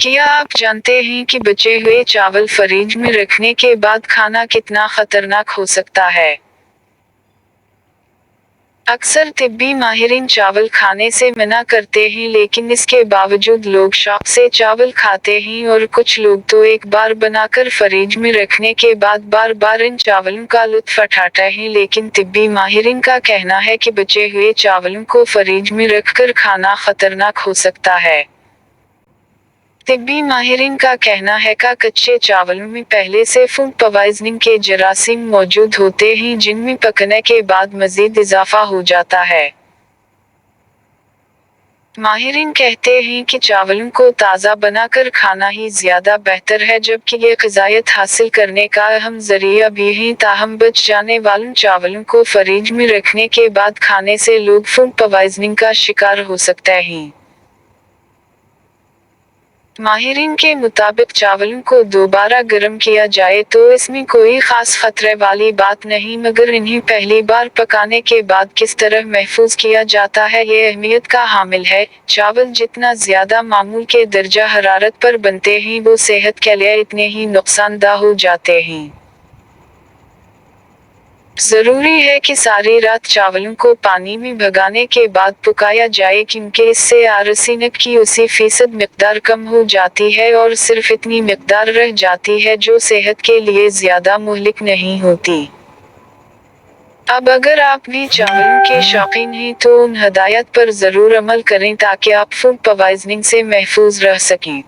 क्या आप जानते हैं कि बचे हुए चावल फ्रिज में रखने के बाद खाना कितना खतरनाक हो सकता है? अक्सर तिब्बी माहिरीन चावल खाने से मना करते हैं, लेकिन इसके बावजूद लोग शौक से चावल खाते हैं और कुछ लोग तो एक बार बनाकर फ्रिज में रखने के बाद बार बार इन चावलों का लुत्फ उठाते हैं। लेकिन तिब्बी माहिरीन का कहना है कि बचे हुए चावलों को फ्रिज में रखकर खाना खतरनाक हो सकता है। तिब्बी माहिरीन का कहना है कि कच्चे चावलों में पहले से फूड पॉइजनिंग के जरासीम मौजूद होते हैं, जिनमें पकने के बाद मजीद इजाफा हो जाता है। माहिरीन कहते हैं कि चावलों को ताज़ा बनाकर खाना ही ज्यादा बेहतर है, जबकि ये ग़िज़ायत हासिल करने का अहम ज़रिया भी है। ताहम बच जाने वालों चावलों को फ्रिज में रखने के बाद खाने से लोग फूड पॉइजनिंग का शिकार हो सकते हैं। माहिरीन के मुताबिक चावलों को दोबारा गर्म किया जाए तो इसमें कोई खास खतरे वाली बात नहीं, मगर इन्हें पहली बार पकाने के बाद किस तरह महफूज किया जाता है ये अहमियत का हामिल है। चावल जितना ज्यादा मामूल के दर्जा हरारत पर बनते हैं वो सेहत के लिए इतने ही नुकसानदा हो जाते हैं। जरूरी है कि सारी रात चावलों को पानी में भगाने के बाद पकाया जाए, क्योंकि इससे आर्सेनिक की 80% मिकदार कम हो जाती है और सिर्फ इतनी मिकदार रह जाती है जो सेहत के लिए ज्यादा मुहलिक नहीं होती। अब अगर आप भी चावलों के शौकीन हैं तो उन हदायत पर जरूर अमल करें ताकि आप फूड पॉइजनिंग से महफूज रह सकें।